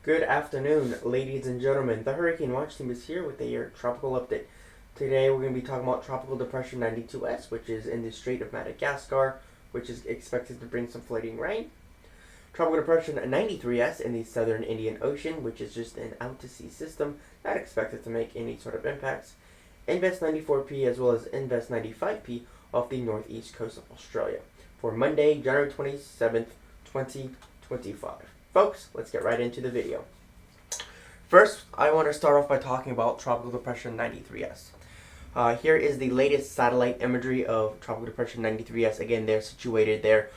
Good afternoon, ladies and gentlemen. The Hurricane Watch Team is here with a tropical update. Today we're going to be talking about Tropical Depression 92S, which is in the Strait of Madagascar, which is expected to bring some flooding rain. Tropical Depression 93S in the southern Indian Ocean, which is just an out-to-sea system, not expected to make any sort of impacts. Invest 94P as well as Invest 95P off the northeast coast of Australia for Monday, January 27th, 2025. Folks, let's get right into the video. First, I want to start off by talking about Tropical Depression 93S. Here is the latest satellite imagery of Tropical Depression 93S. Again, they're situated there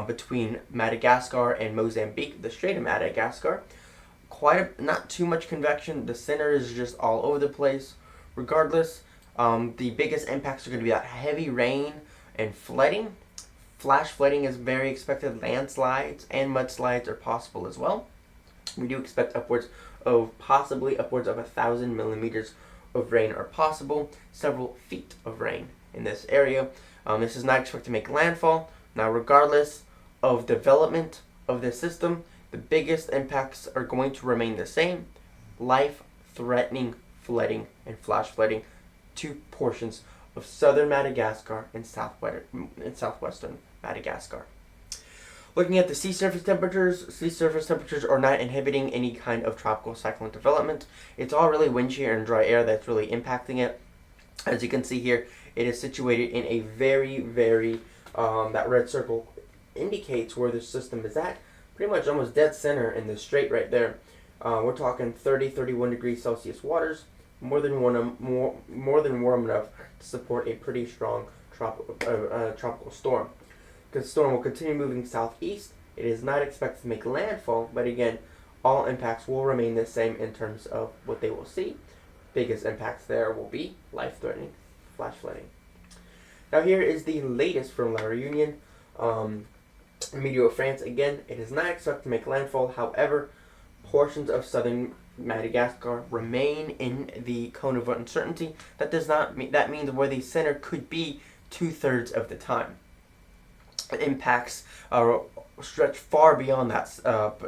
between Madagascar and Mozambique, the Strait of Madagascar. Not too much convection. The center is just all over the place. Regardless, the biggest impacts are going to be that heavy rain and flooding. Flash flooding is very expected. Landslides and mudslides are possible as well. We do expect possibly upwards of 1,000 millimeters of rain are possible. Several feet of rain in this area. This is not expected to make landfall. Now, regardless of development of this system, the biggest impacts are going to remain the same. Life-threatening flooding and flash flooding to portions of southern Madagascar and southwestern Madagascar. Looking at the sea surface temperatures are not inhibiting any kind of tropical cyclone development. It's all really wind shear and dry air that's really impacting it. As you can see here, it is situated in a very, that red circle indicates where the system is at. Pretty much almost dead center in the strait right there. We're talking 31 degrees Celsius waters, more than warm enough to support a pretty strong tropical storm. The storm will continue moving southeast. It is not expected to make landfall, but again, all impacts will remain the same in terms of what they will see. Biggest impacts there will be life-threatening flash flooding. Now here is the latest from La Réunion. Meteo France, again, it is not expected to make landfall. However, portions of southern Madagascar remain in the cone of uncertainty. That means where the center could be 2/3 of the time. Impacts stretch far beyond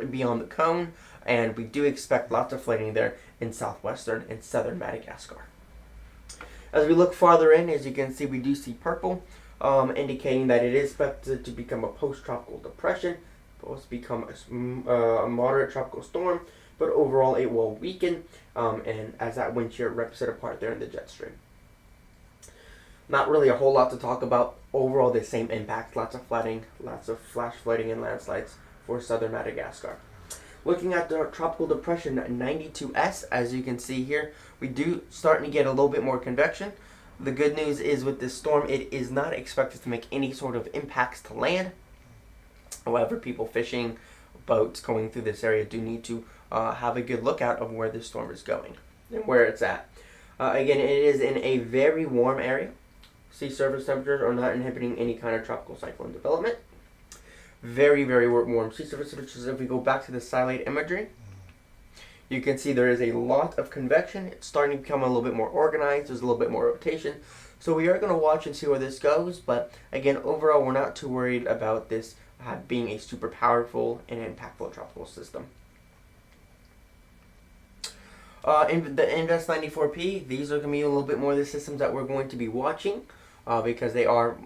beyond the cone, and we do expect lots of flooding there in southwestern and southern Madagascar. As we look farther in, as you can see, we do see purple, indicating that it is expected to become a post-tropical depression, supposed to become a moderate tropical storm, but overall it will weaken, and as that wind shear rips it apart there in the jet stream. Not really a whole lot to talk about. Overall, the same impact. Lots of flooding, lots of flash flooding and landslides for southern Madagascar. Looking at the Tropical Depression 92S, as you can see here, we do starting to get a little bit more convection. The good news is with this storm, it is not expected to make any sort of impacts to land. However, people fishing, boats going through this area do need to have a good lookout of where this storm is going and where it's at. Again, it is in a very warm area. Sea surface temperatures are not inhibiting any kind of tropical cyclone development. Very warm sea surface temperatures. If we go back to the satellite imagery, you can see there is a lot of convection. It's starting to become a little bit more organized. There's a little bit more rotation. So we are going to watch and see where this goes. But again, overall, we're not too worried about this being a super powerful and impactful tropical system. In the Invest 94P, these are going to be a little bit more of the systems that we're going to be watching because they are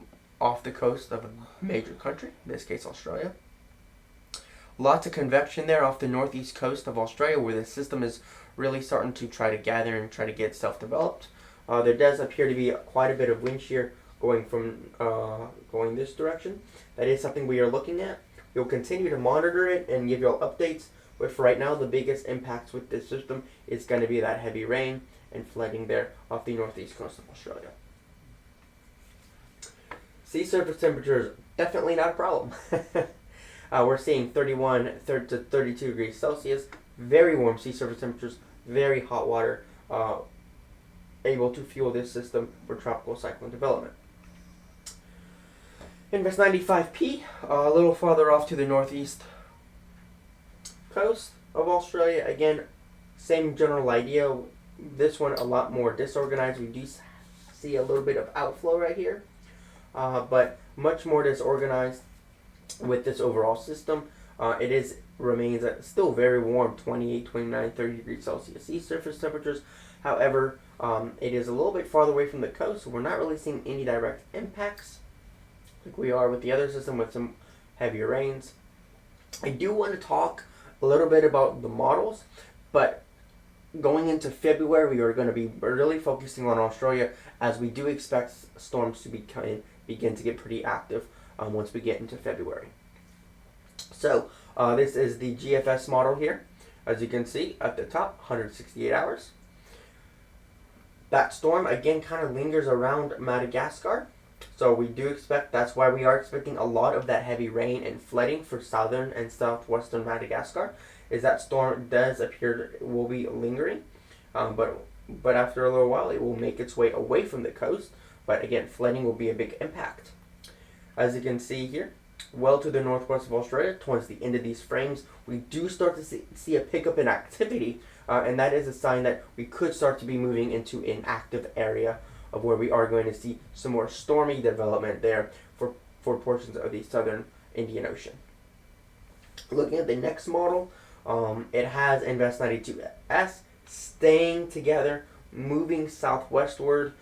off the coast of a major country, in this case Australia. Lots of convection there off the northeast coast of Australia where the system is really starting to try to gather and try to get self-developed. There does appear to be quite a bit of wind shear going this direction. That is something we are looking at. We'll continue to monitor it and give you all updates. But for right now, the biggest impacts with this system is going to be that heavy rain and flooding there off the northeast coast of Australia. Sea surface temperatures, definitely not a problem. We're seeing 31 to 32 degrees Celsius, very warm sea surface temperatures, very hot water, able to fuel this system for tropical cyclone development. Invest 95P, a little farther off to the northeast coast of Australia. Again, same general idea. This one a lot more disorganized. We do see a little bit of outflow right here, but much more disorganized with this overall system. It is remains at still very warm, 28, 29, 30 degrees Celsius sea surface temperatures. However, it is a little bit farther away from the coast, so we're not really seeing any direct impacts like we are with the other system with some heavier rains. I do want to talk a little bit about the models, but going into February, we are going to be really focusing on Australia, as we do expect storms to begin to get pretty active once we get into February. So this is the GFS model here. As you can see at the top, 168 hours. That storm again kind of lingers around Madagascar. So we do expect, that's why we are expecting a lot of that heavy rain and flooding for southern and southwestern Madagascar, is that storm does appear will be lingering. But after a little while, it will make its way away from the coast. But again, flooding will be a big impact. As you can see here, well to the northwest of Australia, towards the end of these frames, we do start to see a pickup in activity, and that is a sign that we could start to be moving into an active area of where we are going to see some more stormy development there for portions of the southern Indian Ocean. Looking at the next model, it has Invest 92S staying together, moving southwestward,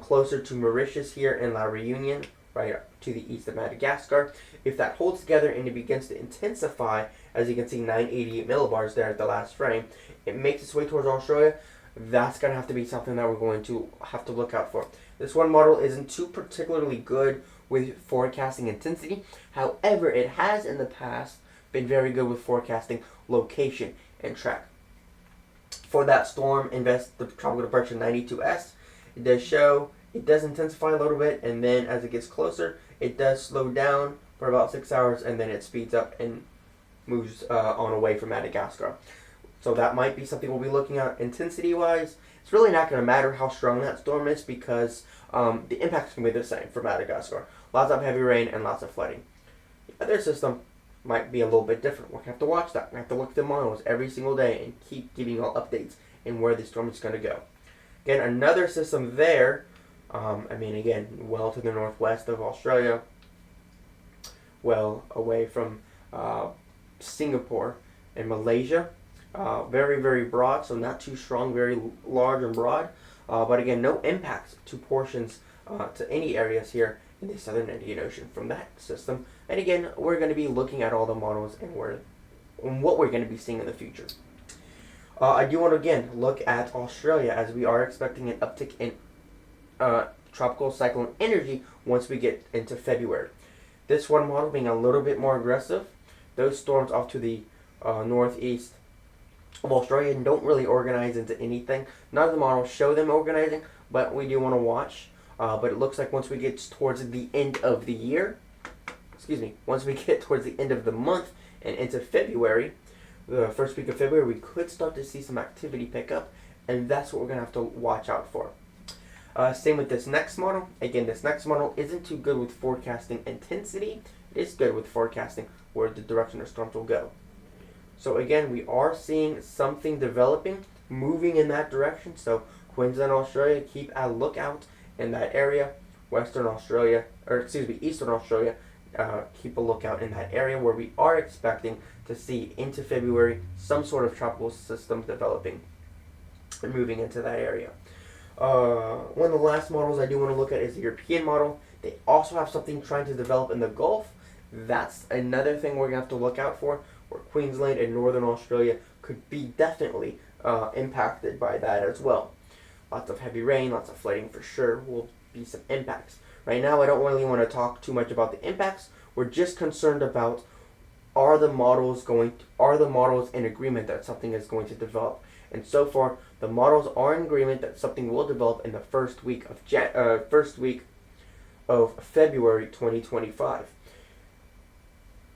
closer to Mauritius here in La Reunion, right to the east of Madagascar. If that holds together and it begins to intensify, as you can see 988 millibars there at the last frame, it makes its way towards Australia. That's going to have to be something that we're going to have to look out for. This one model isn't too particularly good with forecasting intensity. However, it has in the past been very good with forecasting location and track. For that storm, Invest the Tropical Depression 92S, it does show it does intensify a little bit, and then as it gets closer, it does slow down for about 6 hours, and then it speeds up and moves on away from Madagascar. So that might be something we'll be looking at intensity-wise. It's really not going to matter how strong that storm is, because the impact's going to be the same for Madagascar. Lots of heavy rain and lots of flooding. The other system might be a little bit different. We'll have to watch that. We have to look at the models every single day and keep giving you all updates and where the storm is going to go. Again, another system there, again, well to the northwest of Australia, well away from Singapore and Malaysia. Very, very broad, so not too strong, very large and broad. But again, no impacts to portions, to any areas here in the southern Indian Ocean from that system. And again, we're going to be looking at all the models and what we're going to be seeing in the future. I do want to again look at Australia, as we are expecting an uptick in tropical cyclone energy once we get into February. This one model being a little bit more aggressive. Those storms off to the northeast of Australia don't really organize into anything. None of the models show them organizing, but we do want to watch. But it looks like once we get towards the end of the year, once we get towards the end of the month and into February, the first week of February, we could start to see some activity pick up, and that's what we're going to have to watch out for. Same with this next model. Again, this next model isn't too good with forecasting intensity. It is good with forecasting where the direction of storms will go. So again, we are seeing something developing, moving in that direction. So Queensland, Australia, keep a lookout in that area. Eastern Australia, keep a lookout in that area where we are expecting to see into February some sort of tropical system developing and moving into that area. One of the last models I do want to look at is the European model. They also have something trying to develop in the Gulf. That's another thing we're going to have to look out for, where Queensland and Northern Australia could be definitely impacted by that as well. Lots of heavy rain, lots of flooding for sure will be some impacts. Right now, I don't really want to talk too much about the impacts. We're just concerned about are the models in agreement that something is going to develop. And so far, the models are in agreement that something will develop in the first week of February 2025.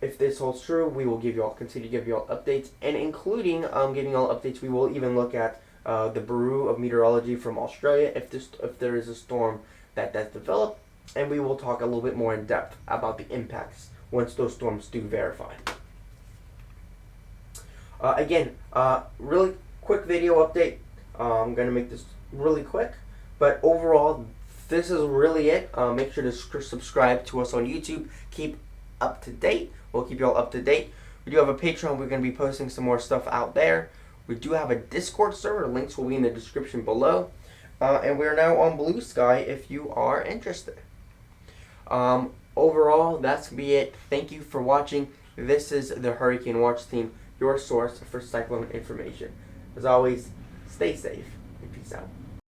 If this holds true, we will continue to give you all updates, and including giving all updates, we will even look at the Bureau of Meteorology from Australia if there is a storm that does develop, and we will talk a little bit more in depth about the impacts once those storms do verify. Really quick video update. I'm going to make this really quick, but overall, this is really it. Make sure to subscribe to us on YouTube. Keep up to date. We'll keep you all up to date We do have a Patreon. We're going to be posting some more stuff out there. We do have a Discord server. Links will be in the description below. And we are now on Blue Sky if you are interested. Overall, that's going to be it. Thank you for watching. This is the Hurricane Watch Team, your source for cyclone information. As always, stay safe and peace out.